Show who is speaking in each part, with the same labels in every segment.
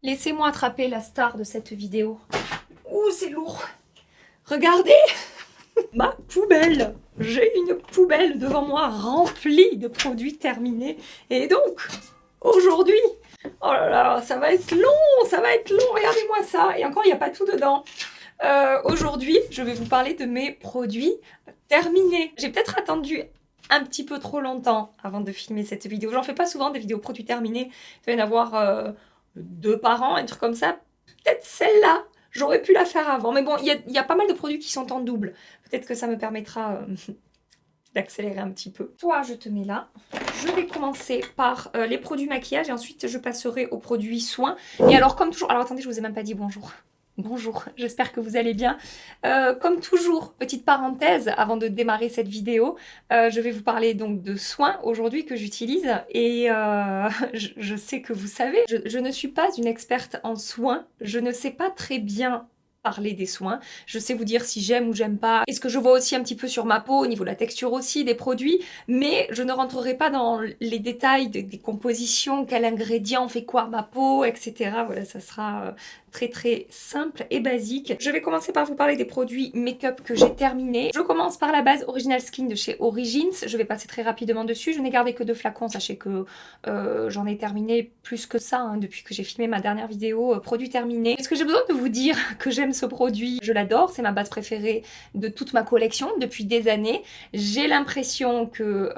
Speaker 1: Laissez-moi attraper la star de cette vidéo. Ouh, c'est lourd. Regardez ma poubelle. J'ai une poubelle devant moi remplie de produits terminés. Et donc, aujourd'hui, oh là là, ça va être long, ça va être long. Regardez-moi ça. Et encore, il n'y a pas tout dedans. Aujourd'hui, je vais vous parler de mes produits terminés. J'ai peut-être attendu un petit peu trop longtemps avant de filmer cette vidéo. J'en fais pas souvent des vidéos produits terminés. Il doit y en avoir 2 par an, un truc comme ça. Peut-être celle-là, j'aurais pu la faire avant. Mais bon, il y a pas mal de produits qui sont en double. Peut-être que ça me permettra d'accélérer un petit peu. Toi, je te mets là. Je vais commencer par les produits maquillage et ensuite je passerai aux produits soins. Et alors, comme toujours... Alors, attendez, je vous ai même pas dit bonjour. Bonjour, j'espère que vous allez bien. Comme toujours, petite parenthèse avant de démarrer cette vidéo, je vais vous parler donc de soins aujourd'hui que j'utilise et je sais que vous savez, je ne suis pas une experte en soins, je ne sais pas très bien parler des soins, je sais vous dire si j'aime ou j'aime pas, et ce que je vois aussi un petit peu sur ma peau, au niveau de la texture aussi, des produits, mais je ne rentrerai pas dans les détails des compositions, quel ingrédient fait quoi à ma peau, etc. Voilà, ça sera très simple et basique. Je vais commencer par vous parler des produits make-up que j'ai terminés. Je commence par la base Original Skin de chez Origins. Je vais passer très rapidement dessus. Je n'ai gardé que 2 flacons. Sachez que j'en ai terminé plus que ça hein, depuis que j'ai filmé ma dernière vidéo produit terminé. Est-ce que j'ai besoin de vous dire que j'aime ce produit? Je l'adore. C'est ma base préférée de toute ma collection depuis des années. J'ai l'impression que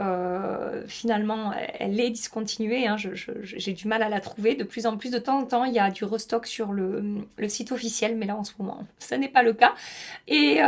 Speaker 1: finalement elle est discontinuée. Hein. J'ai du mal à la trouver. De plus en plus, de temps en temps, il y a du restock sur le site officiel, mais là en ce moment, ça n'est pas le cas. Et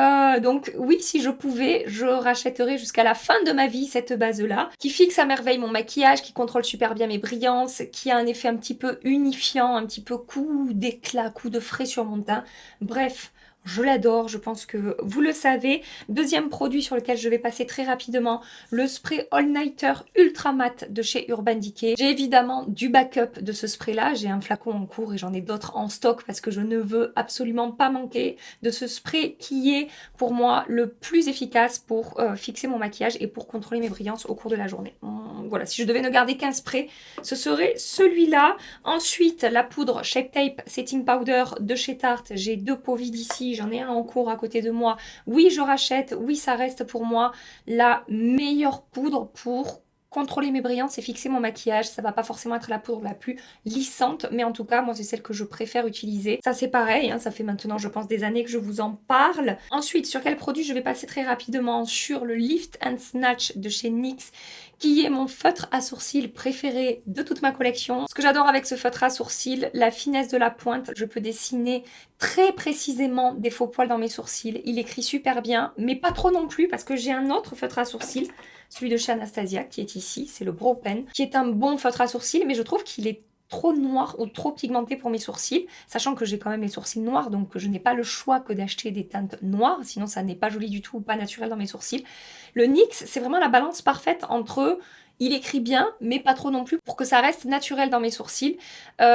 Speaker 1: donc oui, si je pouvais, je rachèterais jusqu'à la fin de ma vie cette base-là, qui fixe à merveille mon maquillage, qui contrôle super bien mes brillances, qui a un effet un petit peu unifiant, un petit peu coup d'éclat, coup de frais sur mon teint. Bref, je l'adore, je pense que vous le savez. Deuxième produit sur lequel je vais passer très rapidement, le spray All Nighter Ultra Matte de chez Urban Decay. J'ai évidemment du backup de ce spray-là, j'ai un flacon en cours et j'en ai d'autres en stock parce que je ne veux absolument pas manquer de ce spray qui est pour moi le plus efficace pour fixer mon maquillage et pour contrôler mes brillances au cours de la journée. Voilà, si je devais ne garder qu'un spray, ce serait celui-là. Ensuite, la poudre Shape Tape Setting Powder de chez Tarte. J'ai 2 pots vides ici, j'en ai un en cours à côté de moi. Oui, je rachète, oui, ça reste pour moi la meilleure poudre pour contrôler mes brillances et fixer mon maquillage. Ça va pas forcément être la poudre la plus lissante, mais en tout cas, moi, c'est celle que je préfère utiliser. Ça, c'est pareil, hein, ça fait maintenant, je pense, des années que je vous en parle. Ensuite, sur quel produit? Je vais passer très rapidement sur le Lift and Snatch de chez NYX, qui est mon feutre à sourcils préféré de toute ma collection. Ce que j'adore avec ce feutre à sourcils, la finesse de la pointe. Je peux dessiner très précisément des faux poils dans mes sourcils. Il écrit super bien, mais pas trop non plus, parce que j'ai un autre feutre à sourcils, celui de chez Anastasia, qui est ici, c'est le Brow Pen, qui est un bon feutre à sourcils, mais je trouve qu'il est trop noir ou trop pigmenté pour mes sourcils, sachant que j'ai quand même les sourcils noirs, donc je n'ai pas le choix que d'acheter des teintes noires, sinon ça n'est pas joli du tout ou pas naturel dans mes sourcils. Le NYX, c'est vraiment la balance parfaite entre il écrit bien, mais pas trop non plus pour que ça reste naturel dans mes sourcils.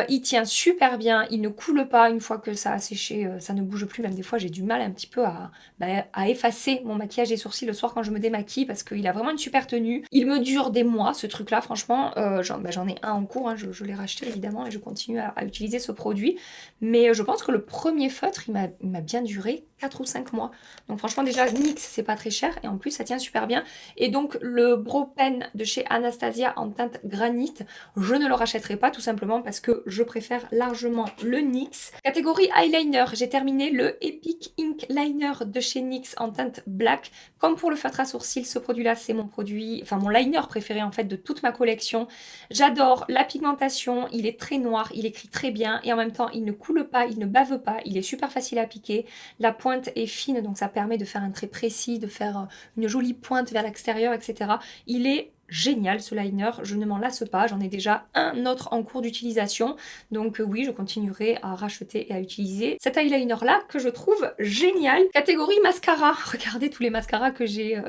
Speaker 1: Il tient super bien, il ne coule pas une fois que ça a séché, ça ne bouge plus. Même des fois, j'ai du mal un petit peu à effacer mon maquillage des sourcils le soir quand je me démaquille parce qu'il a vraiment une super tenue. Il me dure des mois, ce truc-là, franchement. J'en ai un en cours, hein, je l'ai racheté évidemment et je continue à utiliser ce produit. Mais je pense que le premier feutre, il m'a bien duré 4 ou 5 mois. Donc franchement, déjà, NYX, c'est pas très cher et en plus, ça tient super bien. Et donc, le Brow Pen de chez Anastasia en teinte granite, je ne le rachèterai pas tout simplement parce que je préfère largement le NYX. Catégorie eyeliner, j'ai terminé le Epic Ink Liner de chez NYX en teinte black. Comme pour le feutre à sourcils, ce produit-là, c'est mon produit, enfin mon liner préféré en fait de toute ma collection. J'adore la pigmentation, il est très noir, il écrit très bien et en même temps, il ne coule pas, il ne bave pas, il est super facile à appliquer. La pointe est fine, donc ça permet de faire un trait précis, de faire une jolie pointe vers l'extérieur, etc. Il est génial ce liner, je ne m'en lasse pas, j'en ai déjà un autre en cours d'utilisation, donc oui, je continuerai à racheter et à utiliser cet eyeliner là que je trouve génial. Catégorie mascara, regardez tous les mascaras que j'ai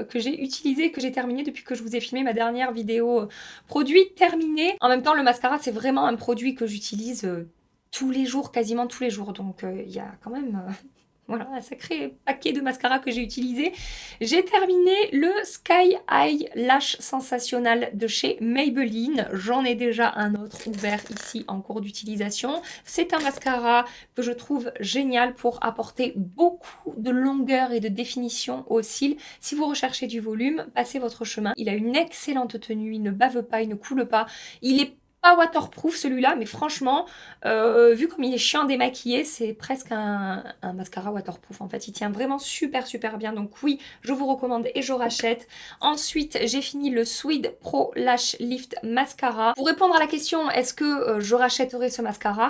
Speaker 1: utilisés, que j'ai terminés depuis que je vous ai filmé ma dernière vidéo produit terminé. En même temps, le mascara c'est vraiment un produit que j'utilise tous les jours, quasiment tous les jours, donc il y a quand même Voilà, un sacré paquet de mascara que j'ai utilisé. J'ai terminé le Sky High Lash Sensationnel de chez Maybelline. J'en ai déjà un autre ouvert ici en cours d'utilisation. C'est un mascara que je trouve génial pour apporter beaucoup de longueur et de définition aux cils. Si vous recherchez du volume, passez votre chemin. Il a une excellente tenue, il ne bave pas, il ne coule pas. Il est pas waterproof celui-là, mais franchement, vu comme il est chiant à démaquiller, c'est presque un mascara waterproof. En fait, il tient vraiment super bien. Donc oui, je vous recommande et je rachète. Ensuite, j'ai fini le Swede Pro Lash Lift Mascara. Pour répondre à la question, est-ce que je rachèterai ce mascara?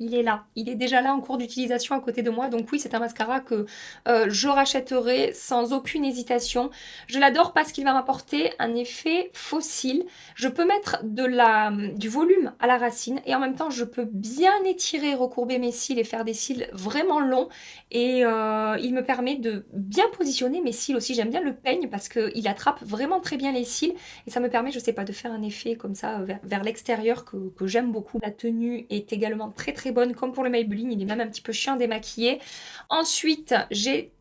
Speaker 1: Il est là, il est déjà là en cours d'utilisation à côté de moi, donc oui, c'est un mascara que je rachèterai sans aucune hésitation. Je l'adore parce qu'il va m'apporter un effet fossile. Je peux mettre du volume à la racine et en même temps, je peux bien étirer, recourber mes cils et faire des cils vraiment longs. Et il me permet de bien positionner mes cils aussi. J'aime bien le peigne parce qu'il attrape vraiment très bien les cils et ça me permet, je sais pas, de faire un effet comme ça vers l'extérieur que j'aime beaucoup. La tenue est également très bonne, comme pour le Maybelline, il est même un petit peu chiant à démaquiller. Ensuite, j'ai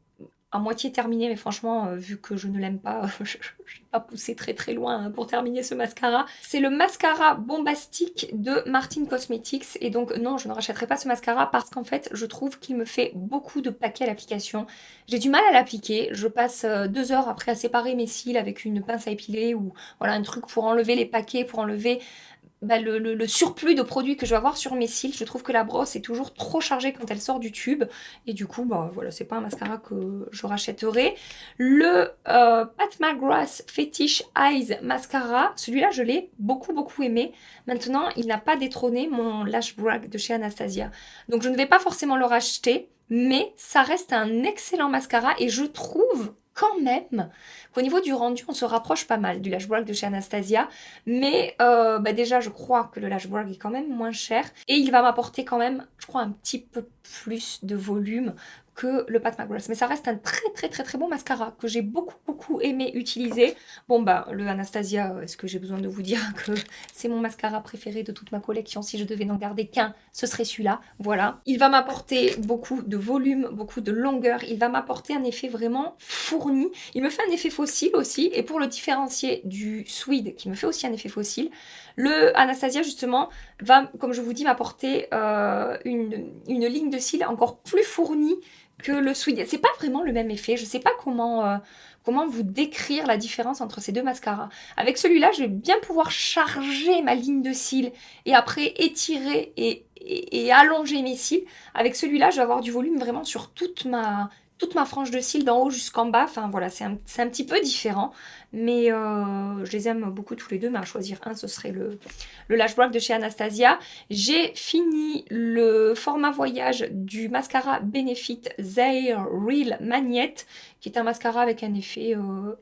Speaker 1: à moitié terminé, mais franchement, vu que je ne l'aime pas, je n'ai pas poussé très loin pour terminer ce mascara. C'est le mascara bombastique de Martin Cosmetics, et donc non, je ne rachèterai pas ce mascara parce qu'en fait, je trouve qu'il me fait beaucoup de paquets à l'application. J'ai du mal à l'appliquer, je passe 2 heures après à séparer mes cils avec une pince à épiler ou voilà un truc pour enlever les paquets, pour enlever le surplus de produits que je vais avoir sur mes cils. Je trouve que la brosse est toujours trop chargée quand elle sort du tube. Et du coup, bah voilà, c'est pas un mascara que je rachèterai. Le Pat McGrath Fetish Eyes Mascara, celui-là, je l'ai beaucoup aimé. Maintenant, il n'a pas détrôné mon Lash Brag de chez Anastasia. Donc, je ne vais pas forcément le racheter, mais ça reste un excellent mascara et je trouve quand même qu'au niveau du rendu, on se rapproche pas mal du Lash Brag de chez Anastasia, mais déjà, je crois que le Lash Brag est quand même moins cher et il va m'apporter quand même, je crois, un petit peu plus de volume que le Pat McGrath. Mais ça reste un très bon mascara que j'ai beaucoup aimé utiliser. Bon bah, le Anastasia, est-ce que j'ai besoin de vous dire que c'est mon mascara préféré de toute ma collection? Si je devais n'en garder qu'un, ce serait celui-là. Voilà. Il va m'apporter beaucoup de volume, beaucoup de longueur. Il va m'apporter un effet vraiment fourni. Il me fait un effet fossile aussi. Et pour le différencier du Swede, qui me fait aussi un effet fossile, le Anastasia, justement, va, comme je vous dis, m'apporter une ligne de cils encore plus fournie que le Swede. C'est pas vraiment le même effet. Je sais pas comment vous décrire la différence entre ces deux mascaras. Avec celui-là, je vais bien pouvoir charger ma ligne de cils et après étirer et allonger mes cils. Avec celui-là, je vais avoir du volume vraiment sur toute ma frange de cils d'en haut jusqu'en bas. Enfin voilà, c'est un petit peu différent. Mais je les aime beaucoup tous les deux. Mais à choisir un, ce serait le Lash Brag de chez Anastasia. J'ai fini le format voyage du mascara Benefit Zaire Real Magnette, qui est un mascara avec un effet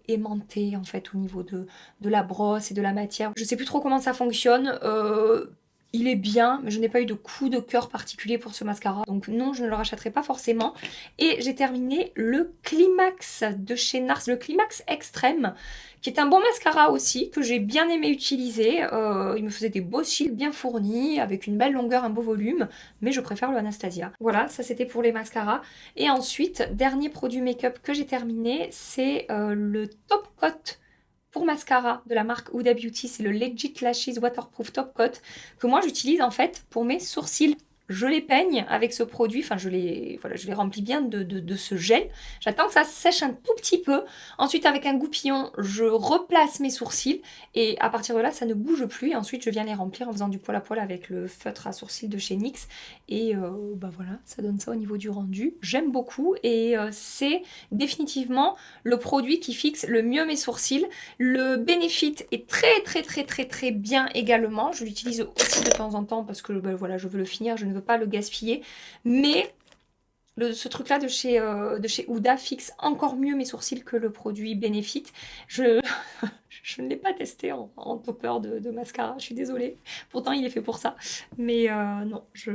Speaker 1: aimanté en fait au niveau de la brosse et de la matière. Je sais plus trop comment ça fonctionne. Il est bien, mais je n'ai pas eu de coup de cœur particulier pour ce mascara. Donc non, je ne le rachèterai pas forcément. Et j'ai terminé le Climax de chez NARS, le Climax Extrême, qui est un bon mascara aussi, que j'ai bien aimé utiliser. Il me faisait des beaux cils bien fournis, avec une belle longueur, un beau volume, mais je préfère le Anastasia. Voilà, ça c'était pour les mascaras. Et ensuite, dernier produit make-up que j'ai terminé, c'est le Top Coat pour mascara de la marque Huda Beauty, c'est le Legit Lashes Waterproof Top Coat que moi j'utilise en fait pour mes sourcils. Je les peigne avec ce produit, enfin je les remplis bien de ce gel. J'attends que ça sèche un tout petit peu. Ensuite avec un goupillon, je replace mes sourcils et à partir de là ça ne bouge plus. Et ensuite je viens les remplir en faisant du poil à poil avec le feutre à sourcils de chez NYX. Et voilà, ça donne ça au niveau du rendu. J'aime beaucoup et c'est définitivement le produit qui fixe le mieux mes sourcils. Le Benefit est très bien également. Je l'utilise aussi de temps en temps parce que voilà, je veux le finir, je ne veux pas le gaspiller. Mais ce truc-là de chez Huda fixe encore mieux mes sourcils que le produit Benefit. Je ne l'ai pas testé en topper de mascara, je suis désolée. Pourtant, il est fait pour ça. Mais non, je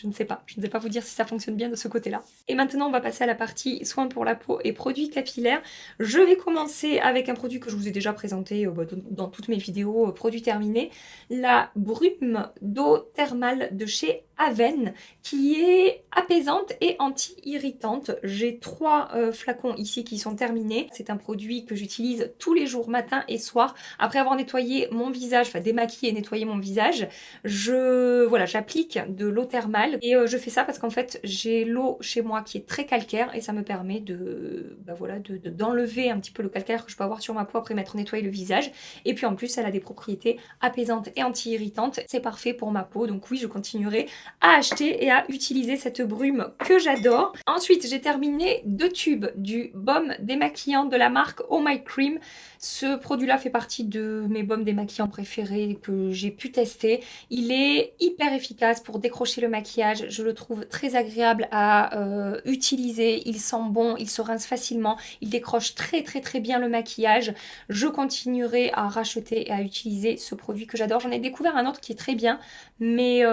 Speaker 1: ne sais pas. Je ne sais pas vous dire si ça fonctionne bien de ce côté-là. Et maintenant, on va passer à la partie soins pour la peau et produits capillaires. Je vais commencer avec un produit que je vous ai déjà présenté dans toutes mes vidéos, produit terminé. La brume d'eau thermale de chez Aven qui est apaisante et anti-irritante. J'ai 3 flacons ici qui sont terminés. C'est un produit que j'utilise tous les jours, matin et soir. Après avoir nettoyé mon visage, enfin démaquillé et nettoyé mon visage, j'applique de l'eau thermale et je fais ça parce qu'en fait j'ai l'eau chez moi qui est très calcaire et ça me permet d'enlever un petit peu le calcaire que je peux avoir sur ma peau après m'être nettoyé le visage. Et puis en plus elle a des propriétés apaisantes et anti-irritantes. C'est parfait pour ma peau, donc oui, je continuerai à acheter et à utiliser cette brume que j'adore. Ensuite, j'ai terminé 2 tubes du baume démaquillant de la marque Oh My Cream. Ce produit-là fait partie de mes baumes démaquillants préférés que j'ai pu tester. Il est hyper efficace pour décrocher le maquillage. Je le trouve très agréable à utiliser. Il sent bon, il se rince facilement. Il décroche très bien le maquillage. Je continuerai à racheter et à utiliser ce produit que j'adore. J'en ai découvert un autre qui est très bien, mais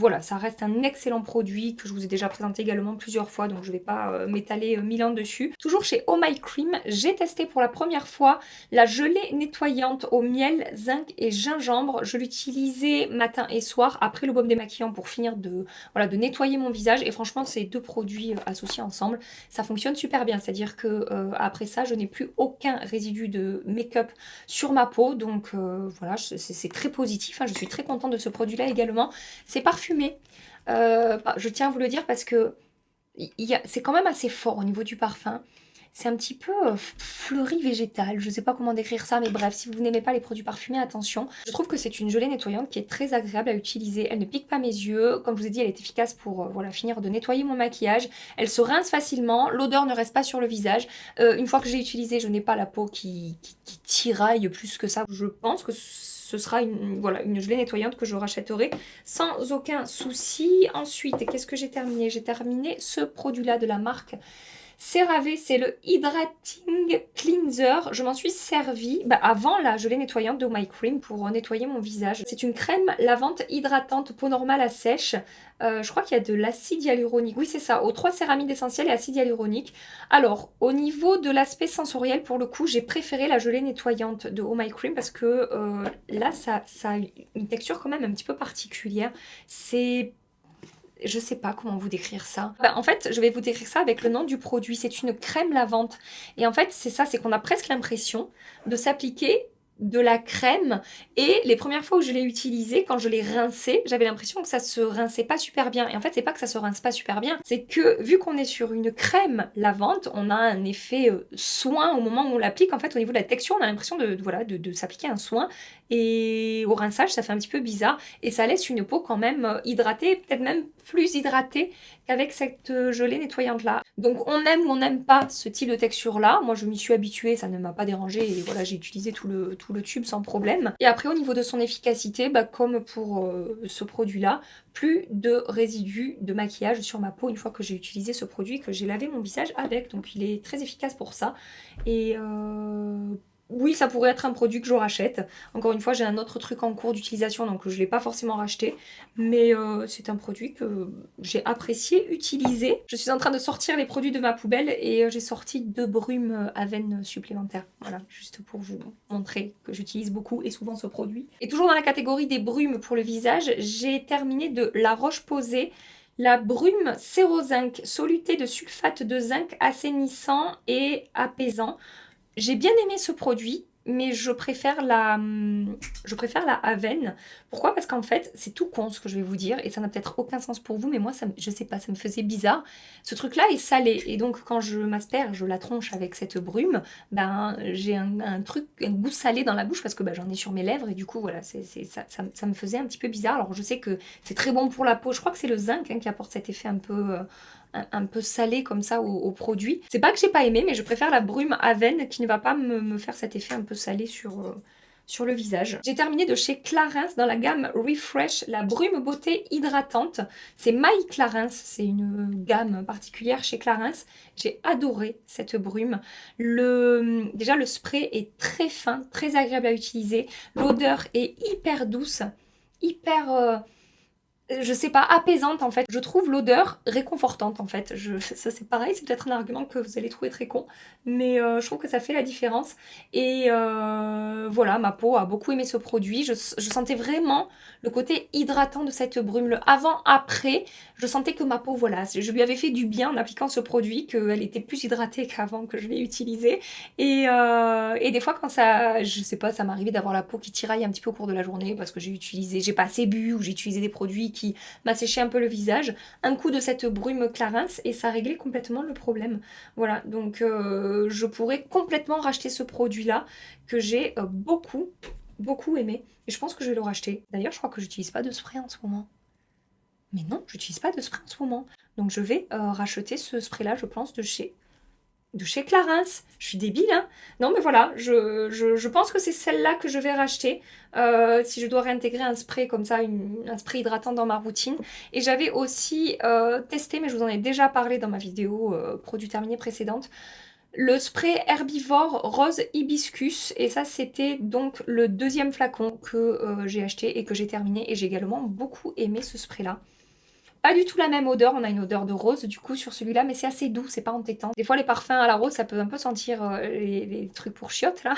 Speaker 1: voilà, ça reste un excellent produit que je vous ai déjà présenté également plusieurs fois, donc je ne vais pas m'étaler 1000 ans dessus. Toujours chez Oh My Cream, j'ai testé pour la première fois la gelée nettoyante au miel, zinc et gingembre. Je l'utilisais matin et soir après le baume démaquillant pour finir de nettoyer mon visage. Et franchement, ces 2 produits associés ensemble, ça fonctionne super bien. C'est-à-dire que après ça, je n'ai plus aucun résidu de make-up sur ma peau. Donc voilà, c'est très positif. Hein. Je suis très contente de ce produit-là également. C'est parfumé. Je tiens à vous le dire parce que c'est quand même assez fort au niveau du parfum. C'est un petit peu fleuri végétal, je sais pas comment décrire ça, mais bref, si vous n'aimez pas les produits parfumés, attention. Je trouve que c'est une gelée nettoyante qui est très agréable à utiliser, elle ne pique pas mes yeux, comme je vous ai dit, elle est efficace pour finir de nettoyer mon maquillage, elle se rince facilement, l'odeur ne reste pas sur le visage. Une fois que j'ai utilisé, je n'ai pas la peau qui tiraille plus que ça. Je pense que ce sera une gelée nettoyante que je rachèterai sans aucun souci. Ensuite, qu'est-ce que j'ai terminé? J'ai terminé ce produit-là de la marque CeraVe, c'est le Hydrating Cleanser. Je m'en suis servi avant la gelée nettoyante de My Cream pour nettoyer mon visage. C'est une crème lavante hydratante peau normale à sèche. Je crois qu'il y a de l'acide hyaluronique. Oui, c'est ça, aux 3 céramides essentielles et acide hyaluronique. Alors, au niveau de l'aspect sensoriel, pour le coup, j'ai préféré la gelée nettoyante de Oh My Cream parce que là, ça a une texture quand même un petit peu particulière. Je sais pas comment vous décrire ça. En fait, je vais vous décrire ça avec le nom du produit. C'est une crème lavante. Et en fait, c'est ça, c'est qu'on a presque l'impression de s'appliquer de la crème. Et les premières fois où je l'ai utilisée, quand je l'ai rincée, j'avais l'impression que ça se rinçait pas super bien. Et en fait, c'est pas que ça se rince pas super bien, c'est que vu qu'on est sur une crème lavante, on a un effet soin au moment où on l'applique. En fait, au niveau de la texture, on a l'impression de s'appliquer un soin. Et au rinçage, ça fait un petit peu bizarre. Et ça laisse une peau quand même hydratée, peut-être même plus hydratée qu'avec cette gelée nettoyante-là. Donc on aime ou on n'aime pas ce type de texture-là. Moi, je m'y suis habituée, ça ne m'a pas dérangée. Et voilà, j'ai utilisé tout le tube sans problème. Et après, au niveau de son efficacité, comme pour ce produit-là, plus de résidus de maquillage sur ma peau une fois que j'ai utilisé ce produit, que j'ai lavé mon visage avec. Donc il est très efficace pour ça. Et oui, ça pourrait être un produit que je rachète. Encore une fois, j'ai un autre truc en cours d'utilisation, donc je ne l'ai pas forcément racheté. Mais c'est un produit que j'ai apprécié utiliser. Je suis en train de sortir les produits de ma poubelle et j'ai sorti 2 brumes Aven supplémentaires. Voilà, juste pour vous montrer que j'utilise beaucoup et souvent ce produit. Et toujours dans la catégorie des brumes pour le visage, j'ai terminé de La Roche-Posay. La brume Cérozinc, soluté de sulfate de zinc assainissant et apaisant. J'ai bien aimé ce produit, mais je préfère la Aven. Pourquoi? Parce qu'en fait, c'est tout con ce que je vais vous dire, et ça n'a peut-être aucun sens pour vous, mais moi, je sais pas, ça me faisait bizarre. Ce truc-là est salé, et donc quand je m'asperge la tronche avec cette brume, j'ai un goût salé dans la bouche, parce que j'en ai sur mes lèvres, et du coup, voilà, ça me faisait un petit peu bizarre. Alors je sais que c'est très bon pour la peau, je crois que c'est le zinc qui apporte cet effet un peu salé comme ça au produit. C'est pas que j'ai pas aimé, mais je préfère la brume Aven qui ne va pas me faire cet effet un peu salé sur le visage. J'ai terminé de chez Clarins dans la gamme Refresh, la brume beauté hydratante. C'est My Clarins, c'est une gamme particulière chez Clarins. J'ai adoré cette brume. Déjà le spray est très fin, très agréable à utiliser. L'odeur est hyper douce, hyper je sais pas, apaisante en fait. Je trouve l'odeur réconfortante en fait. Ça c'est pareil, c'est peut-être un argument que vous allez trouver très con, mais je trouve que ça fait la différence. Et voilà, ma peau a beaucoup aimé ce produit. Je sentais vraiment le côté hydratant de cette brume. Le avant-après, je sentais que ma peau, voilà, je lui avais fait du bien en appliquant ce produit, qu'elle était plus hydratée qu'avant que je l'ai utilisé. Et des fois quand ça, je sais pas, ça m'arrivait d'avoir la peau qui tiraille un petit peu au cours de la journée parce que j'ai pas assez bu ou j'ai utilisé des produits qui m'asséchaient un peu le visage. Un coup de cette brume Clarins et ça réglait complètement le problème. Voilà, donc je pourrais complètement racheter ce produit-là que j'ai beaucoup aimé. Et je pense que je vais le racheter. D'ailleurs, je crois que j'utilise pas de spray en ce moment. Mais non, j'utilise pas de spray en ce moment. Donc je vais racheter ce spray-là, je pense, de chez Clarins. Je suis débile, hein. Non, mais voilà, je pense que c'est celle-là que je vais racheter si je dois réintégrer un spray comme ça, un spray hydratant dans ma routine. Et j'avais aussi testé, mais je vous en ai déjà parlé dans ma vidéo produit terminé précédente, le spray herbivore rose hibiscus. Et ça, c'était donc le deuxième flacon que j'ai acheté et que j'ai terminé. Et j'ai également beaucoup aimé ce spray-là. Pas du tout la même odeur, on a une odeur de rose du coup sur celui-là, mais c'est assez doux, c'est pas entêtant. Des fois les parfums à la rose, ça peut un peu sentir les trucs pour chiottes là.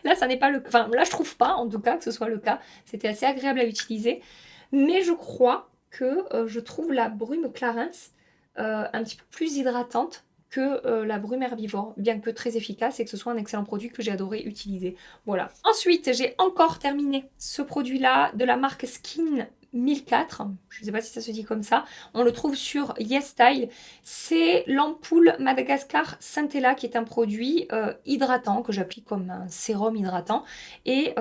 Speaker 1: Là ça n'est pas le cas, enfin là je trouve pas en tout cas que ce soit le cas. C'était assez agréable à utiliser. Mais je crois que je trouve la brume Clarins un petit peu plus hydratante que la brume herbivore, bien que très efficace et que ce soit un excellent produit que j'ai adoré utiliser. Voilà. Ensuite, j'ai encore terminé ce produit-là de la marque Skin 1004, je ne sais pas si ça se dit comme ça, on le trouve sur YesStyle. C'est l'ampoule Madagascar Centella qui est un produit hydratant que j'applique comme un sérum hydratant et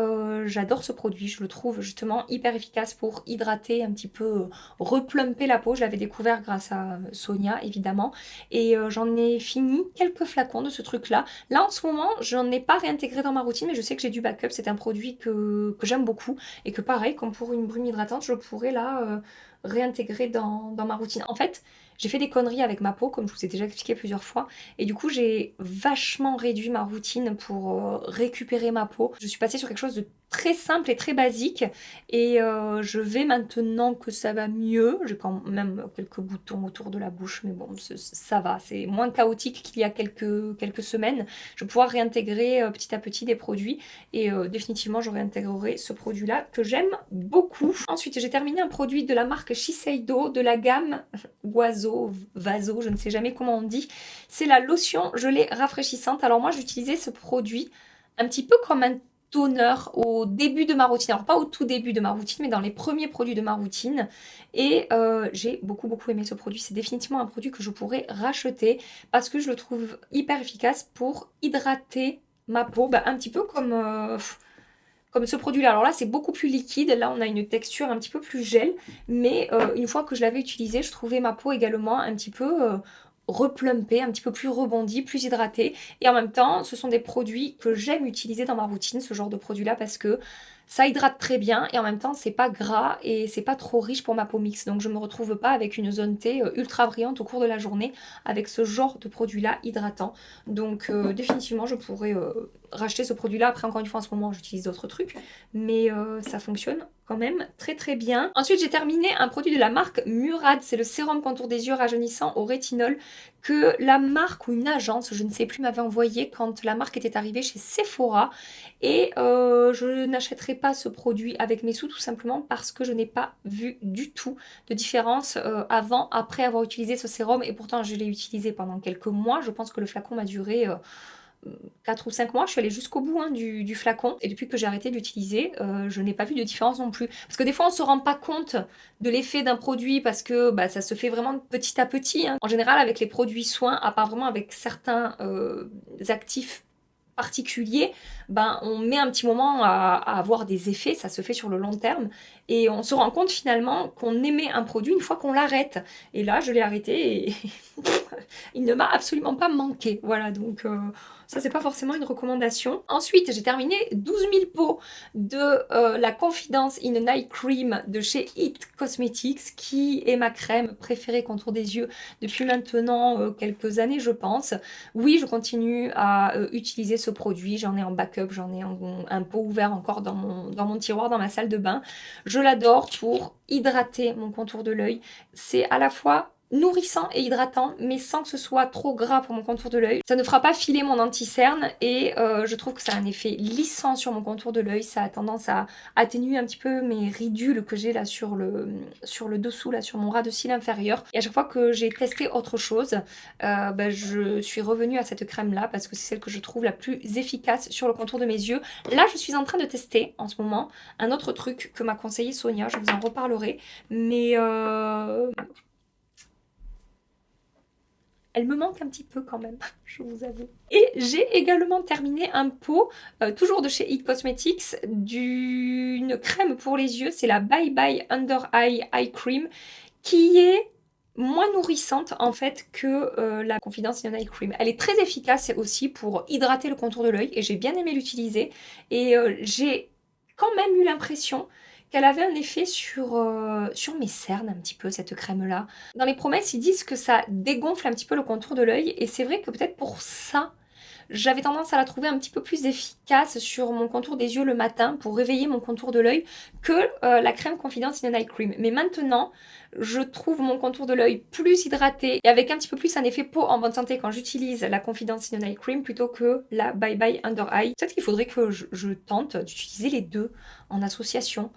Speaker 1: j'adore ce produit, je le trouve justement hyper efficace pour hydrater un petit peu, replumper la peau. Je l'avais découvert grâce à Sonia évidemment et j'en ai fini quelques flacons de ce truc là. Là en ce moment j'en ai pas réintégré dans ma routine mais je sais que j'ai du backup, c'est un produit que j'aime beaucoup et que pareil comme pour une brume hydratante je pourrais là réintégrer dans ma routine. En fait, j'ai fait des conneries avec ma peau, comme je vous ai déjà expliqué plusieurs fois, et du coup j'ai vachement réduit ma routine pour récupérer ma peau. Je suis passée sur quelque chose de très simple et très basique, et je vais maintenant que ça va mieux. J'ai quand même quelques boutons autour de la bouche, mais bon, ça va, c'est moins chaotique qu'il y a quelques semaines. Je vais pouvoir réintégrer petit à petit des produits, et définitivement je réintégrerai ce produit-là que j'aime beaucoup. Ensuite, j'ai terminé un produit de la marque Shiseido de la gamme Oiseau, Vaso, je ne sais jamais comment on dit. C'est la lotion gelée rafraîchissante. Alors moi, j'utilisais ce produit un petit peu comme un toner au début de ma routine. Alors pas au tout début de ma routine, mais dans les premiers produits de ma routine. Et j'ai beaucoup aimé ce produit. C'est définitivement un produit que je pourrais racheter parce que je le trouve hyper efficace pour hydrater ma peau. Bah, un petit peu comme ce produit-là. Alors là, c'est beaucoup plus liquide. Là, on a une texture un petit peu plus gel. Mais une fois que je l'avais utilisé, je trouvais ma peau également un petit peu replumpée, un petit peu plus rebondie, plus hydratée. Et en même temps, ce sont des produits que j'aime utiliser dans ma routine, ce genre de produit-là, parce que ça hydrate très bien et en même temps, c'est pas gras et c'est pas trop riche pour ma peau mixte. Donc, je me retrouve pas avec une zone T ultra brillante au cours de la journée avec ce genre de produit-là hydratant. Donc, définitivement, je pourrais racheter ce produit-là. Après, encore une fois, en ce moment, j'utilise d'autres trucs, mais ça fonctionne quand même très bien. Ensuite, j'ai terminé un produit de la marque Murad. C'est le sérum contour des yeux rajeunissant au rétinol que la marque ou une agence, je ne sais plus, m'avait envoyé quand la marque était arrivée chez Sephora. Et je n'achèterai pas ce produit avec mes sous tout simplement parce que je n'ai pas vu du tout de différence avant, après avoir utilisé ce sérum. Et pourtant, je l'ai utilisé pendant quelques mois. Je pense que le flacon m'a duré 4 ou 5 mois, je suis allée jusqu'au bout du flacon et depuis que j'ai arrêté de l'utiliser, je n'ai pas vu de différence non plus. Parce que des fois on se rend pas compte de l'effet d'un produit parce que bah, ça se fait vraiment petit à petit, hein. En général avec les produits soins, à part vraiment avec certains actifs particulier, ben, on met un petit moment à avoir des effets, ça se fait sur le long terme, et on se rend compte finalement qu'on aimait un produit une fois qu'on l'arrête. Et là, je l'ai arrêté et il ne m'a absolument pas manqué. Voilà, donc ça, c'est pas forcément une recommandation. Ensuite, j'ai terminé 12 000 pots de la Confidence in a Night Cream de chez It Cosmetics, qui est ma crème préférée contour des yeux depuis maintenant quelques années, je pense. Oui, je continue à utiliser ce produit, j'en ai en backup, j'en ai un pot ouvert encore dans mon tiroir, dans ma salle de bain. Je l'adore pour hydrater mon contour de l'œil. C'est à la fois nourrissant et hydratant, mais sans que ce soit trop gras pour mon contour de l'œil. Ça ne fera pas filer mon anti-cerne et je trouve que ça a un effet lissant sur mon contour de l'œil. Ça a tendance à atténuer un petit peu mes ridules que j'ai là sur le dessous, là sur mon ras de cils inférieur. Et à chaque fois que j'ai testé autre chose, je suis revenue à cette crème-là parce que c'est celle que je trouve la plus efficace sur le contour de mes yeux. Là, je suis en train de tester en ce moment un autre truc que m'a conseillé Sonia, je vous en reparlerai, mais elle me manque un petit peu quand même, je vous avoue. Et j'ai également terminé un pot, toujours de chez It Cosmetics, d'une crème pour les yeux. C'est la Bye Bye Under Eye Eye Cream, qui est moins nourrissante en fait que la Confidence in Eye Cream. Elle est très efficace aussi pour hydrater le contour de l'œil et j'ai bien aimé l'utiliser. Et j'ai quand même eu l'impression qu'elle avait un effet sur mes cernes un petit peu, cette crème-là. Dans les promesses, ils disent que ça dégonfle un petit peu le contour de l'œil et c'est vrai que peut-être pour ça, j'avais tendance à la trouver un petit peu plus efficace sur mon contour des yeux le matin pour réveiller mon contour de l'œil que la crème Confidence in an Eye Cream. Mais maintenant, je trouve mon contour de l'œil plus hydraté et avec un petit peu plus un effet peau en bonne santé quand j'utilise la Confidence in an Eye Cream plutôt que la Bye Bye Under Eye. Peut-être qu'il faudrait que je tente d'utiliser les deux en association.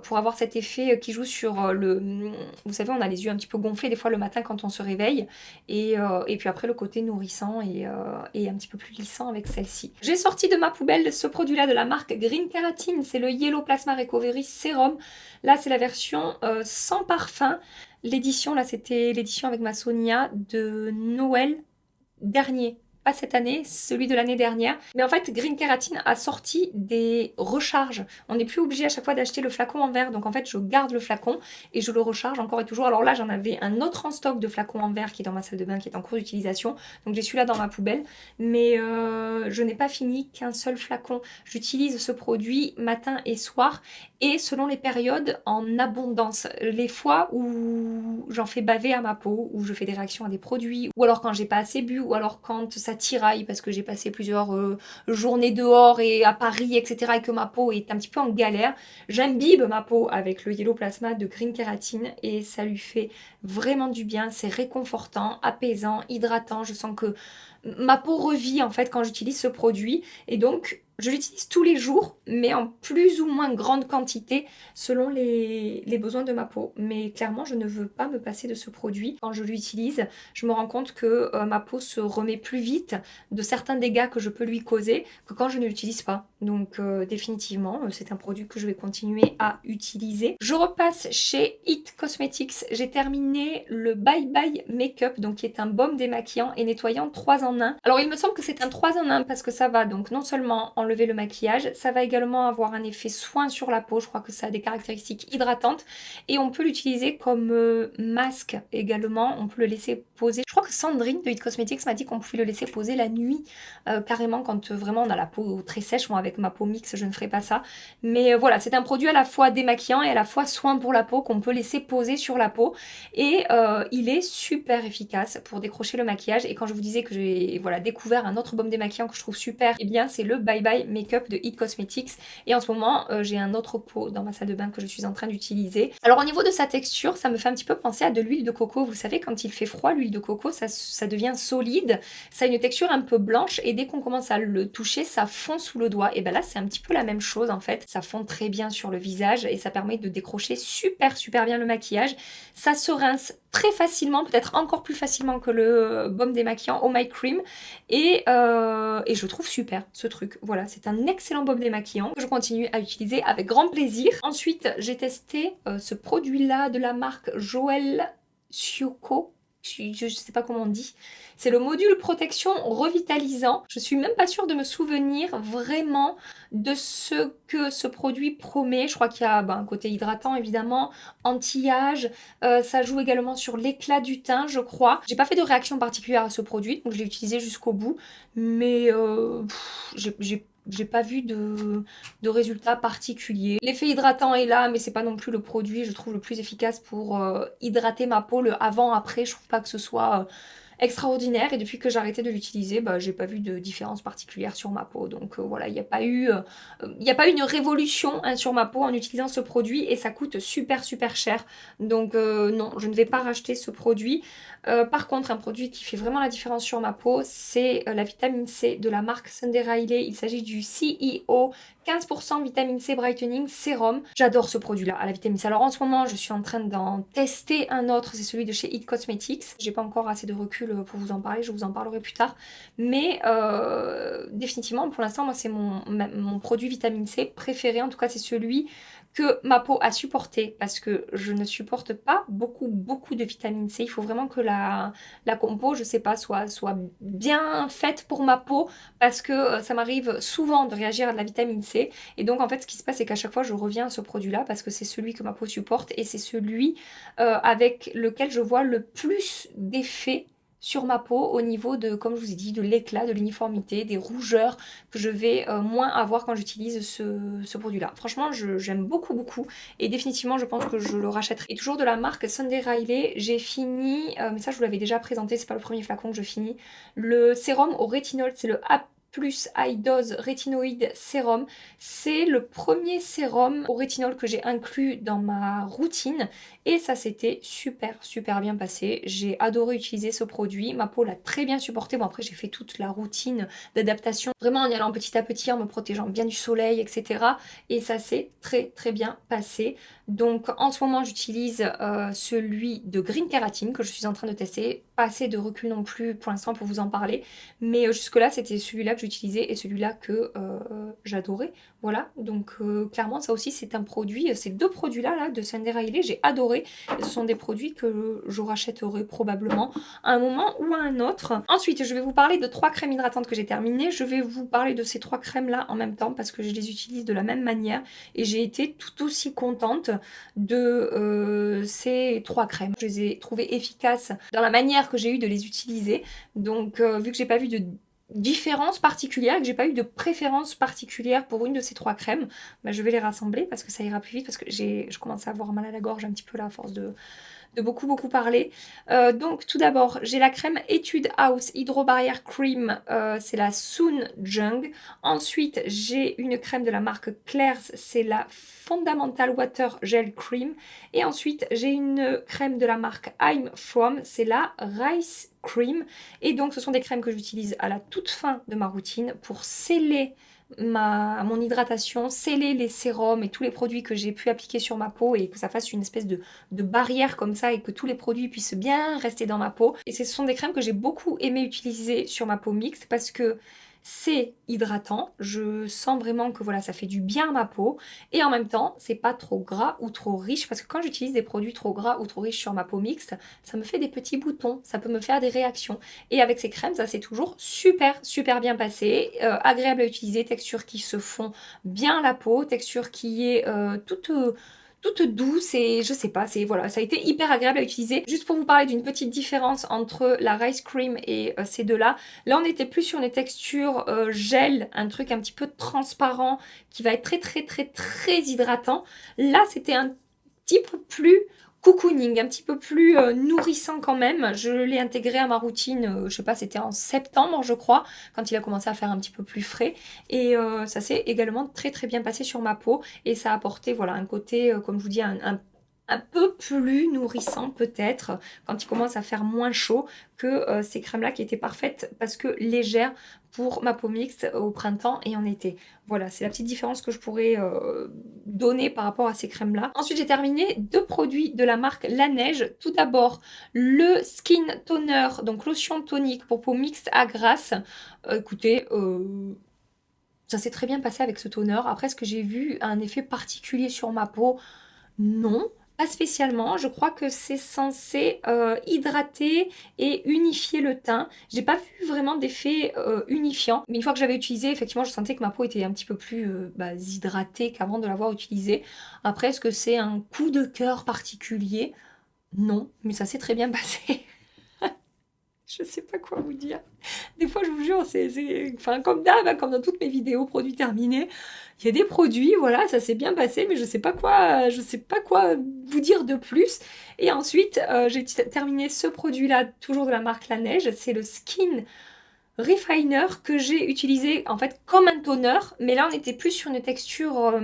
Speaker 1: Pour avoir cet effet qui joue sur le... Vous savez, on a les yeux un petit peu gonflés des fois le matin quand on se réveille. Et puis après, le côté nourrissant et un petit peu plus lissant avec celle-ci. J'ai sorti de ma poubelle ce produit-là de la marque Green Keratin. C'est le Yellow Plasma Recovery Serum. Là, c'est la version sans parfum. L'édition, là, c'était l'édition avec ma Sonia de Noël dernier. Pas cette année, celui de l'année dernière. Mais en fait, Green Keratin a sorti des recharges. On n'est plus obligé à chaque fois d'acheter le flacon en verre. Donc en fait, je garde le flacon et je le recharge encore et toujours. Alors là, j'en avais un autre en stock de flacon en verre qui est dans ma salle de bain, qui est en cours d'utilisation. Donc j'ai celui-là dans ma poubelle. Mais je n'ai pas fini qu'un seul flacon. J'utilise ce produit matin et soir et selon les périodes en abondance. Les fois où j'en fais baver à ma peau, où je fais des réactions à des produits, ou alors quand j'ai pas assez bu, ou alors quand ça tiraille parce que j'ai passé plusieurs journées dehors et à Paris, etc. et que ma peau est un petit peu en galère, j'imbibe ma peau avec le Yellow Plasma de Green Keratin et ça lui fait vraiment du bien. C'est réconfortant, apaisant, hydratant. Je sens que ma peau revit en fait quand j'utilise ce produit et donc je l'utilise tous les jours, mais en plus ou moins grande quantité selon les besoins de ma peau. Mais clairement, je ne veux pas me passer de ce produit. Quand je l'utilise, je me rends compte que ma peau se remet plus vite de certains dégâts que je peux lui causer que quand je ne l'utilise pas. Donc définitivement, c'est un produit que je vais continuer à utiliser. Je repasse chez It Cosmetics. J'ai terminé le Bye Bye Makeup, donc qui est un baume démaquillant et nettoyant 3 en 1. Alors il me semble que c'est un 3 en 1 parce que ça va donc non seulement enlever le maquillage, ça va également avoir un effet soin sur la peau. Je crois que ça a des caractéristiques hydratantes et on peut l'utiliser comme masque également. On peut le laisser poser. Je crois que Sandrine de It Cosmetics m'a dit qu'on pouvait le laisser poser la nuit carrément quand vraiment on a la peau très sèche. Moi avec ma peau mixte je ne ferai pas ça. Mais voilà, c'est un produit à la fois démaquillant et à la fois soin pour la peau qu'on peut laisser poser sur la peau. Et il est super efficace pour décrocher le maquillage. Et quand je vous disais que j'ai découvert un autre baume démaquillant que je trouve super, et bien c'est le Bye Bye Makeup de It Cosmetics. Et en ce moment, j'ai un autre pot dans ma salle de bain que je suis en train d'utiliser. Alors au niveau de sa texture, ça me fait un petit peu penser à de l'huile de coco. Vous savez, quand il fait froid, l'huile de coco, ça devient solide. Ça a une texture un peu blanche et dès qu'on commence à le toucher, ça fond sous le doigt. Et ben là, c'est un petit peu la même chose en fait. Ça fond très bien sur le visage et ça permet de décrocher super bien le maquillage. Ça se rince très facilement, peut-être encore plus facilement que le baume démaquillant Oh My Cream. Et je trouve super ce truc. Voilà, c'est un excellent baume démaquillant que je continue à utiliser avec grand plaisir. Ensuite, j'ai testé ce produit-là de la marque Joël Ciocco. Je ne sais pas comment on dit. C'est le module protection revitalisant. Je suis même pas sûre de me souvenir vraiment de ce que ce produit promet. Je crois qu'il y a un côté hydratant évidemment, anti-âge. Ça joue également sur l'éclat du teint, je crois. J'ai pas fait de réaction particulière à ce produit, donc je l'ai utilisé jusqu'au bout. Mais j'ai pas vu de résultats particuliers. L'effet hydratant est là, mais c'est pas non plus le produit, je trouve, le plus efficace pour hydrater ma peau. Le avant-après, je trouve pas que ce soit extraordinaire et depuis que j'ai arrêté de l'utiliser, bah, j'ai pas vu de différence particulière sur ma peau. Donc voilà, il n'y a pas eu une révolution hein, sur ma peau en utilisant ce produit et ça coûte super super cher. Donc non, je ne vais pas racheter ce produit. Par contre, un produit qui fait vraiment la différence sur ma peau, c'est la vitamine C de la marque Sunday Riley. Il s'agit du CEO 15% vitamine C Brightening Sérum. J'adore ce produit-là à la vitamine C. Alors en ce moment, je suis en train d'en tester un autre, c'est celui de chez It Cosmetics. J'ai pas encore assez de recul pour vous en parler, je vous en parlerai plus tard. Mais définitivement, pour l'instant, moi, c'est mon produit vitamine C préféré. En tout cas, c'est celui que ma peau a supporté parce que je ne supporte pas beaucoup de vitamine C. Il faut vraiment que la compo, je sais pas, soit bien faite pour ma peau parce que ça m'arrive souvent de réagir à de la vitamine C. Et donc en fait ce qui se passe c'est qu'à chaque fois je reviens à ce produit-là parce que c'est celui que ma peau supporte et c'est celui avec lequel je vois le plus d'effets sur ma peau au niveau de, comme je vous ai dit, de l'éclat, de l'uniformité, des rougeurs que je vais moins avoir quand j'utilise ce produit-là. Franchement, j'aime beaucoup et définitivement, je pense que je le rachèterai. Et toujours de la marque Sunday Riley, j'ai fini, mais ça je vous l'avais déjà présenté, c'est pas le premier flacon que je finis, le sérum au rétinol, c'est le A plus High Dose Rétinoïde Sérum. C'est le premier sérum au rétinol que j'ai inclus dans ma routine et ça s'était super bien passé. J'ai adoré utiliser ce produit, ma peau l'a très bien supporté. Bon après j'ai fait toute la routine d'adaptation, vraiment en y allant petit à petit, en me protégeant bien du soleil, etc. Et ça s'est très bien passé. Donc en ce moment j'utilise celui de Green Keratin que je suis en train de tester. Pas assez de recul non plus pour l'instant pour vous en parler. Mais jusque-là, c'était celui-là que j'utilisais et celui-là que j'adorais. Voilà, donc clairement, ça aussi, c'est un produit, ces deux produits-là là, de Sunday Riley, j'ai adoré. Et ce sont des produits que je rachèterai probablement à un moment ou à un autre. Ensuite, je vais vous parler de 3 crèmes hydratantes que j'ai terminées. Je vais vous parler de ces 3 crèmes-là en même temps parce que je les utilise de la même manière et j'ai été tout aussi contente de ces 3 crèmes. Je les ai trouvées efficaces dans la manière que j'ai eu de les utiliser. Donc, vu que j'ai pas vu de différence particulière, que j'ai pas eu de préférence particulière pour une de ces 3 crèmes, bah, je vais les rassembler parce que ça ira plus vite, parce que je commence à avoir mal à la gorge un petit peu là à force de beaucoup parler. Donc tout d'abord, j'ai la crème Etude House Hydro Barrière Cream, c'est la Soon Jung. Ensuite, j'ai une crème de la marque Claire's, c'est la Fundamental Water Gel Cream. Et ensuite, j'ai une crème de la marque I'm From, c'est la Rice Cream. Et donc, ce sont des crèmes que j'utilise à la toute fin de ma routine pour sceller mon hydratation, sceller les sérums et tous les produits que j'ai pu appliquer sur ma peau et que ça fasse une espèce de barrière comme ça et que tous les produits puissent bien rester dans ma peau. Et ce sont des crèmes que j'ai beaucoup aimé utiliser sur ma peau mixte parce que c'est hydratant, je sens vraiment que voilà, ça fait du bien à ma peau et en même temps, c'est pas trop gras ou trop riche parce que quand j'utilise des produits trop gras ou trop riches sur ma peau mixte, ça me fait des petits boutons, ça peut me faire des réactions. Et avec ces crèmes, ça s'est toujours super bien passé, agréable à utiliser, texture qui se fond bien la peau, texture qui est toute douce et je sais pas, c'est voilà, ça a été hyper agréable à utiliser. Juste pour vous parler d'une petite différence entre la Rice Cream et ces deux-là, là on était plus sur une texture gel, un truc un petit peu transparent qui va être très hydratant. Là c'était un petit peu plus cocooning, un petit peu plus nourrissant quand même. Je l'ai intégré à ma routine, je sais pas, c'était en septembre je crois, quand il a commencé à faire un petit peu plus frais. Et ça s'est également très bien passé sur ma peau et ça a apporté voilà, un côté, comme je vous dis, un peu plus nourrissant peut-être quand il commence à faire moins chaud que ces crèmes-là qui étaient parfaites parce que légères pour ma peau mixte au printemps et en été. Voilà, c'est la petite différence que je pourrais donner par rapport à ces crèmes-là. Ensuite, j'ai terminé 2 produits de la marque La Neige. Tout d'abord, le Skin Toner, donc lotion tonique pour peau mixte à grasse. Écoutez, ça s'est très bien passé avec ce toner. Après, est-ce que j'ai vu un effet particulier sur ma peau? Non, pas spécialement. Je crois que c'est censé hydrater et unifier le teint. J'ai pas vu vraiment d'effet unifiant. Mais une fois que j'avais utilisé, effectivement, je sentais que ma peau était un petit peu plus hydratée qu'avant de l'avoir utilisée. Après, est-ce que c'est un coup de cœur particulier? Non, mais ça s'est très bien passé. Je sais pas quoi vous dire. Des fois, je vous jure, enfin, comme d'hab, hein, comme dans toutes mes vidéos produits terminés, il y a des produits, voilà, ça s'est bien passé, mais je sais pas quoi vous dire de plus. Et ensuite, j'ai terminé ce produit-là, toujours de la marque La Neige, c'est le Skin Refiner que j'ai utilisé en fait comme un toner, mais là on était plus sur une texture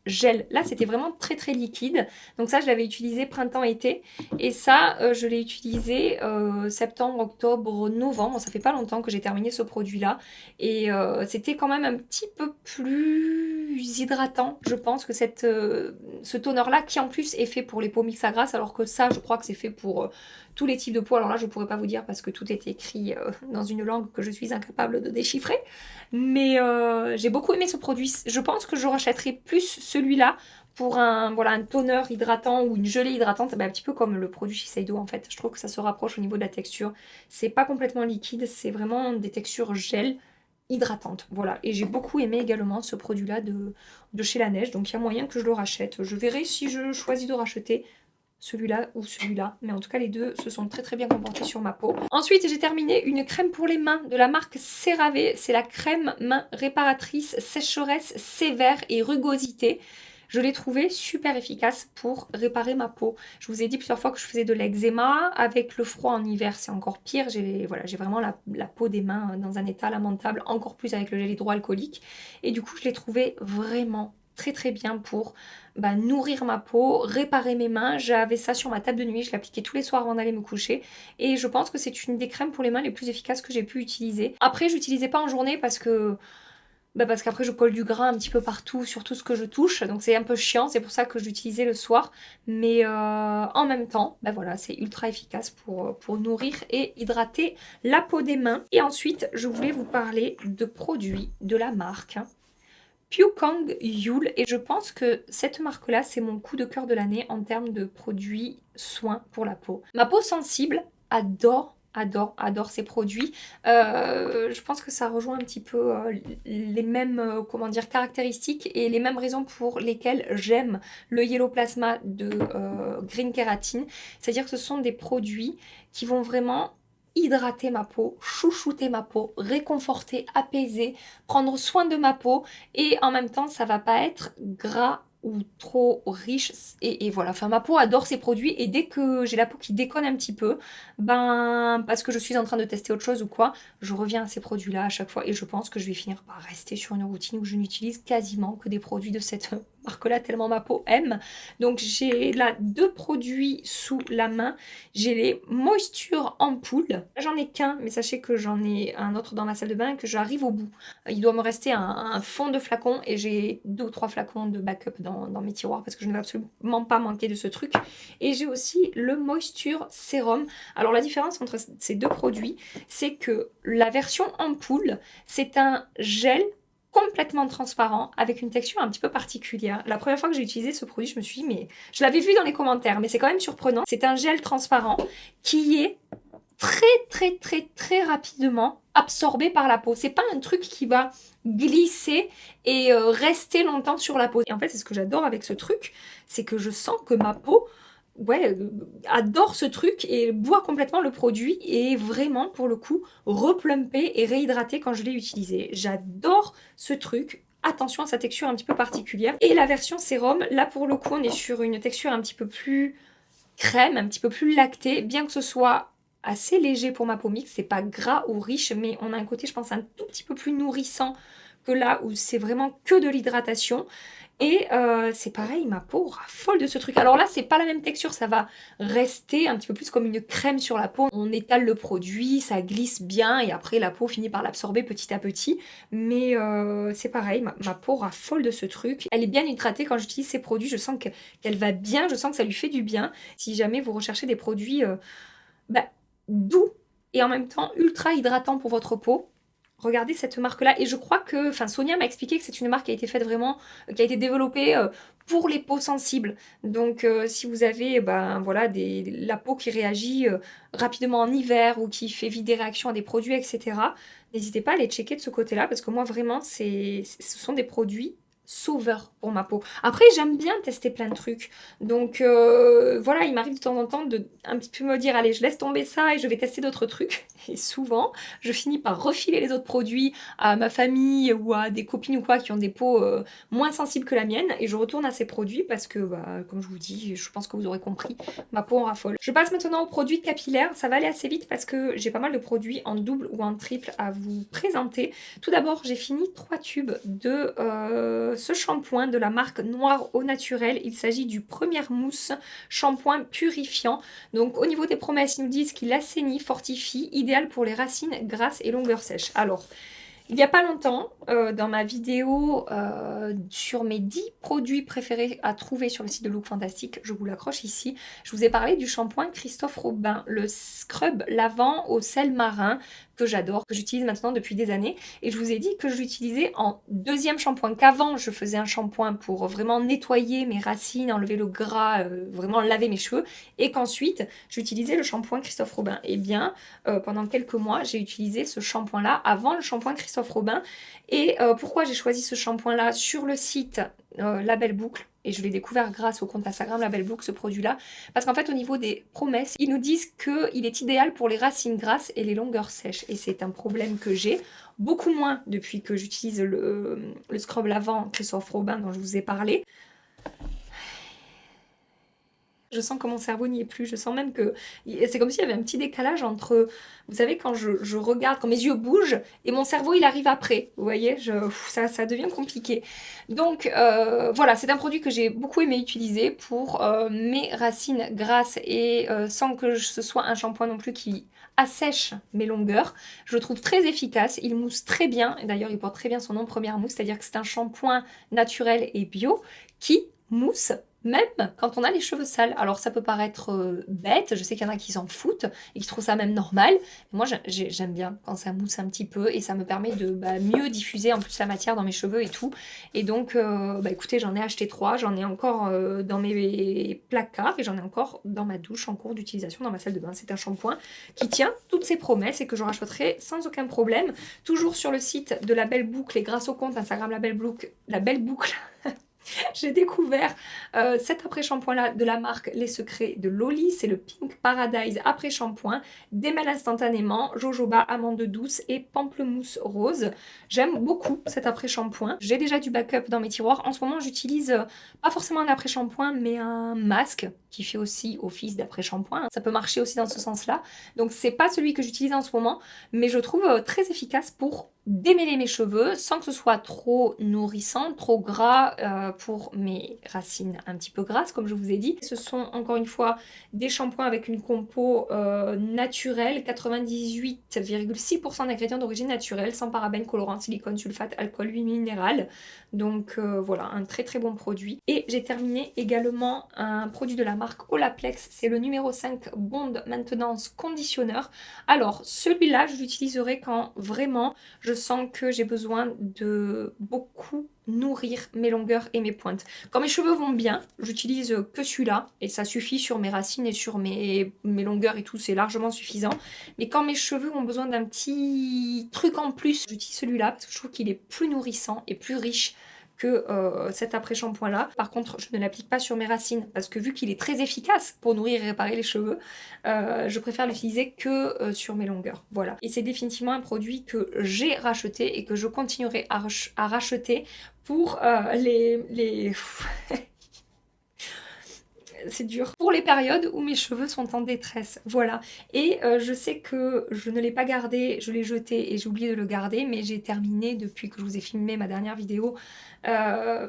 Speaker 1: gel. Là c'était vraiment très très liquide. Donc ça je l'avais utilisé printemps-été et ça je l'ai utilisé septembre, octobre, novembre. Bon, ça fait pas longtemps que j'ai terminé ce produit-là et c'était quand même un petit peu plus hydratant, je pense, que ce toner-là qui en plus est fait pour les peaux mixtes à grasse, alors que ça je crois que c'est fait pour tous les types de peau. Alors là, je ne pourrais pas vous dire parce que tout est écrit dans une langue que je suis incapable de déchiffrer. Mais j'ai beaucoup aimé ce produit. Je pense que je rachèterai plus celui-là pour voilà, un toner hydratant ou une gelée hydratante. Un petit peu comme le produit Shiseido en fait. Je trouve que ça se rapproche au niveau de la texture. C'est pas complètement liquide, c'est vraiment des textures gel hydratantes. Voilà. Et j'ai beaucoup aimé également ce produit-là de chez La Neige. Donc il y a moyen que je le rachète. Je verrai si je choisis de racheter celui-là ou celui-là, mais en tout cas les deux se sont très très bien comportés sur ma peau. Ensuite j'ai terminé une crème pour les mains de la marque CeraVe, c'est la crème main réparatrice sécheresse sévère et rugosité. Je l'ai trouvée super efficace pour réparer ma peau. Je vous ai dit plusieurs fois que je faisais de l'eczéma. Avec le froid en hiver, c'est encore pire. J'ai vraiment la peau des mains dans un état lamentable, encore plus avec le gel hydroalcoolique. Et du coup, je l'ai trouvée vraiment très très bien pour nourrir ma peau, réparer mes mains. J'avais ça sur ma table de nuit, je l'appliquais tous les soirs avant d'aller me coucher. Et je pense que c'est une des crèmes pour les mains les plus efficaces que j'ai pu utiliser. Après, je n'utilisais pas en journée parce qu'après je colle du gras un petit peu partout sur tout ce que je touche, donc c'est un peu chiant, c'est pour ça que je l'utilisais le soir, mais en même temps, voilà, c'est ultra efficace pour nourrir et hydrater la peau des mains. Et ensuite, je voulais vous parler de produits de la marque Pyukang Yule, et je pense que cette marque-là, c'est mon coup de cœur de l'année en termes de produits soins pour la peau. Ma peau sensible adore ces produits. Je pense que ça rejoint un petit peu les mêmes comment dire, caractéristiques et les mêmes raisons pour lesquelles j'aime le Yellow Plasma de Green Keratin. C'est-à-dire que ce sont des produits qui vont vraiment hydrater ma peau, chouchouter ma peau, réconforter, apaiser, prendre soin de ma peau et en même temps ça va pas être gras ou trop riche et voilà, enfin ma peau adore ces produits et dès que j'ai la peau qui déconne un petit peu, parce que je suis en train de tester autre chose ou quoi, je reviens à ces produits là à chaque fois et je pense que je vais finir par rester sur une routine où je n'utilise quasiment que des produits de cette marque là tellement ma peau aime. Donc j'ai là 2 produits sous la main, j'ai les Moisture Ampoule, j'en ai qu'un mais sachez que j'en ai un autre dans ma salle de bain et que j'arrive au bout. Il doit me rester un fond de flacon et j'ai 2 ou 3 flacons de backup dans mes tiroirs parce que je ne vais absolument pas manquer de ce truc. Et j'ai aussi le Moisture Sérum. Alors la différence entre ces 2 produits, c'est que la version ampoule, c'est un gel complètement transparent avec une texture un petit peu particulière. La première fois que j'ai utilisé ce produit, je me suis dit, mais je l'avais vu dans les commentaires, mais c'est quand même surprenant. C'est un gel transparent qui est très rapidement absorbé par la peau. C'est pas un truc qui va glisser et rester longtemps sur la peau. Et en fait, c'est ce que j'adore avec ce truc, c'est que je sens que ma peau adore ce truc et boit complètement le produit et vraiment, pour le coup, replumpé et réhydraté quand je l'ai utilisé. J'adore ce truc. Attention à sa texture un petit peu particulière. Et la version sérum, là pour le coup, on est sur une texture un petit peu plus crème, un petit peu plus lactée, bien que ce soit assez léger pour ma peau mixte, c'est pas gras ou riche, mais on a un côté, je pense, un tout petit peu plus nourrissant que là où c'est vraiment que de l'hydratation. Et c'est pareil, ma peau raffole de ce truc. Alors là, c'est pas la même texture, ça va rester un petit peu plus comme une crème sur la peau. On étale le produit, ça glisse bien et après la peau finit par l'absorber petit à petit. Mais c'est pareil, ma peau raffole de ce truc. Elle est bien hydratée quand j'utilise ces produits, je sens qu'elle va bien, je sens que ça lui fait du bien. Si jamais vous recherchez des produits doux et en même temps ultra hydratants pour votre peau, regardez cette marque-là. Et je crois que, Sonia m'a expliqué que c'est une marque qui a été faite vraiment, qui a été développée pour les peaux sensibles. Donc si vous avez la peau qui réagit rapidement en hiver ou qui fait vite des réactions à des produits, etc., n'hésitez pas à aller checker de ce côté-là parce que moi vraiment, ce sont des produits sauveur pour ma peau. Après, j'aime bien tester plein de trucs. Donc voilà, il m'arrive de temps en temps de un petit peu me dire, allez, je laisse tomber ça et je vais tester d'autres trucs. Et souvent, je finis par refiler les autres produits à ma famille ou à des copines ou quoi qui ont des peaux moins sensibles que la mienne. Et je retourne à ces produits parce que, bah, comme je vous dis, je pense que vous aurez compris, ma peau en raffole. Je passe maintenant aux produits capillaires. Ça va aller assez vite parce que j'ai pas mal de produits en double ou en triple à vous présenter. Tout d'abord, j'ai fini 3 tubes de ce shampoing de la marque Noir au Naturel. Il s'agit du Première Mousse shampoing purifiant. Donc au niveau des promesses, ils nous disent qu'il assainit, fortifie, idéal pour les racines grasses et longueurs sèches. Alors, il n'y a pas longtemps, dans ma vidéo sur mes 10 produits préférés à trouver sur le site de Look Fantastique, je vous l'accroche ici, je vous ai parlé du shampoing Christophe Robin, le scrub lavant au sel marin, que j'adore, que j'utilise maintenant depuis des années. Et je vous ai dit que je l'utilisais en deuxième shampoing, qu'avant je faisais un shampoing pour vraiment nettoyer mes racines, enlever le gras, vraiment laver mes cheveux, et qu'ensuite j'utilisais le shampoing Christophe Robin. Et bien, pendant quelques mois, j'ai utilisé ce shampoing-là avant le shampoing Christophe Robin. Et pourquoi j'ai choisi ce shampoing-là sur le site La Belle Boucle, et je l'ai découvert grâce au compte Instagram La Belle Boucle, ce produit-là, parce qu'en fait au niveau des promesses, ils nous disent qu'il est idéal pour les racines grasses et les longueurs sèches, et c'est un problème que j'ai, beaucoup moins depuis que j'utilise le scrub lavant Christophe Robin dont je vous ai parlé. Je sens que mon cerveau n'y est plus, je sens même que c'est comme s'il y avait un petit décalage entre, vous savez, quand je regarde, quand mes yeux bougent et mon cerveau il arrive après, vous voyez, ça devient compliqué. Donc voilà, c'est un produit que j'ai beaucoup aimé utiliser pour mes racines grasses et sans que ce soit un shampoing non plus qui assèche mes longueurs. Je le trouve très efficace, il mousse très bien, et d'ailleurs il porte très bien son nom, Première Mousse, c'est-à-dire que c'est un shampoing naturel et bio qui mousse même quand on a les cheveux sales. Alors ça peut paraître bête, je sais qu'il y en a qui s'en foutent et qui trouvent ça même normal. Mais moi j'aime bien quand ça mousse un petit peu et ça me permet de mieux diffuser en plus la matière dans mes cheveux et tout. Et donc écoutez, j'en ai acheté 3, j'en ai encore dans mes placards et j'en ai encore dans ma douche en cours d'utilisation dans ma salle de bain. C'est un shampoing qui tient toutes ses promesses et que je rachèterai sans aucun problème. Toujours sur le site de La Belle Boucle et grâce au compte Instagram La Belle Boucle, j'ai découvert cet après-shampoing-là de la marque Les Secrets de Loli. C'est le Pink Paradise après-shampoing. Démêle instantanément, jojoba, amande douce et pamplemousse rose. J'aime beaucoup cet après-shampoing. J'ai déjà du backup dans mes tiroirs. En ce moment, j'utilise pas forcément un après-shampoing, mais un masque qui fait aussi office d'après-shampoing. Ça peut marcher aussi dans ce sens-là. Donc c'est pas celui que j'utilise en ce moment, mais je trouve très efficace pour démêler mes cheveux sans que ce soit trop nourrissant, trop gras pour mes racines un petit peu grasses comme je vous ai dit. Ce sont encore une fois des shampoings avec une compo naturelle, 98,6% d'ingrédients d'origine naturelle, sans parabènes, colorants, silicone, sulfate, alcool, huile minérale. Donc voilà, un très très bon produit. Et j'ai terminé également un produit de la marque Olaplex, c'est le numéro 5 Bond Maintenance Conditionneur. Alors celui-là je l'utiliserai quand vraiment je sens que j'ai besoin de beaucoup nourrir mes longueurs et mes pointes. Quand mes cheveux vont bien, j'utilise que celui-là et ça suffit sur mes racines et sur mes longueurs et tout, c'est largement suffisant. Mais quand mes cheveux ont besoin d'un petit truc en plus, j'utilise celui-là parce que je trouve qu'il est plus nourrissant et plus riche que cet après-shampoing là. Par contre, je ne l'applique pas sur mes racines parce que vu qu'il est très efficace pour nourrir et réparer les cheveux, je préfère l'utiliser que sur mes longueurs. Voilà. Et c'est définitivement un produit que j'ai racheté et que je continuerai à racheter pour les... c'est dur. Pour les périodes où mes cheveux sont en détresse, voilà. Et je sais que je ne l'ai pas gardé, je l'ai jeté et j'ai oublié de le garder, mais j'ai terminé depuis que je vous ai filmé ma dernière vidéo,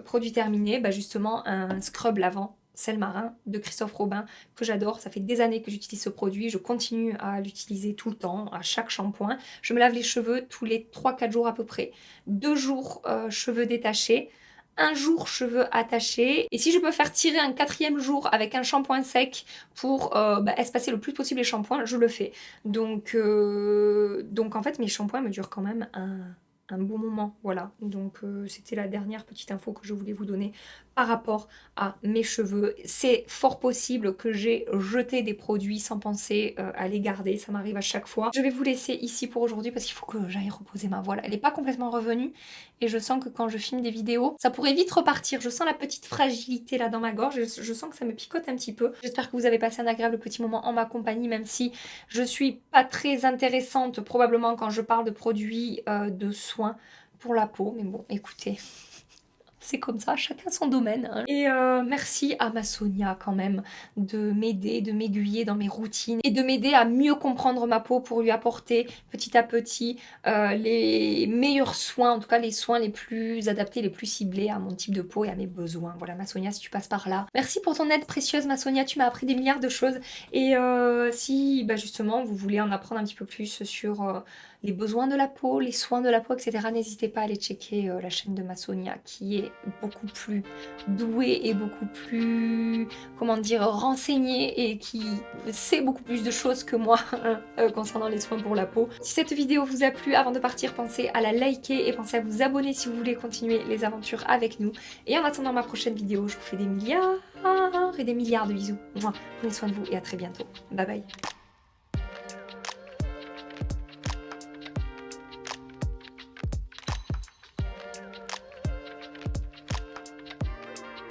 Speaker 1: produit terminé, justement un scrub lavant sel marin de Christophe Robin que j'adore. Ça fait des années que j'utilise ce produit, je continue à l'utiliser tout le temps, à chaque shampoing. Je me lave les cheveux tous les 3-4 jours à peu près. 2 jours cheveux détachés, un jour cheveux attachés, et si je peux faire tirer un 4e jour avec un shampoing sec pour espacer le plus possible les shampoings, je le fais. Donc en fait mes shampoings me durent quand même un un bon moment, voilà. Donc c'était la dernière petite info que je voulais vous donner par rapport à mes cheveux. C'est fort possible que j'ai jeté des produits sans penser à les garder, ça m'arrive à chaque fois. Je vais vous laisser ici pour aujourd'hui parce qu'il faut que j'aille reposer ma voile. Elle n'est pas complètement revenue et je sens que quand je filme des vidéos, ça pourrait vite repartir. Je sens la petite fragilité là dans ma gorge, je sens que ça me picote un petit peu. J'espère que vous avez passé un agréable petit moment en ma compagnie, même si je suis pas très intéressante probablement quand je parle de produits de soins pour la peau, mais bon, écoutez, c'est comme ça, chacun son domaine. Hein. Et merci à ma Sonia quand même de m'aider, de m'aiguiller dans mes routines et de m'aider à mieux comprendre ma peau pour lui apporter petit à petit les meilleurs soins, en tout cas les soins les plus adaptés, les plus ciblés à mon type de peau et à mes besoins. Voilà ma Sonia, si tu passes par là. Merci pour ton aide précieuse ma Sonia, tu m'as appris des milliards de choses. Et si bah, justement vous voulez en apprendre un petit peu plus sur les besoins de la peau, les soins de la peau, etc. N'hésitez pas à aller checker la chaîne de ma Sonia qui est beaucoup plus douée et beaucoup plus, comment dire, renseignée et qui sait beaucoup plus de choses que moi concernant les soins pour la peau. Si cette vidéo vous a plu, avant de partir, pensez à la liker et pensez à vous abonner si vous voulez continuer les aventures avec nous. Et en attendant ma prochaine vidéo, je vous fais des milliards et des milliards de bisous. Prenez soin de vous et à très bientôt. Bye bye.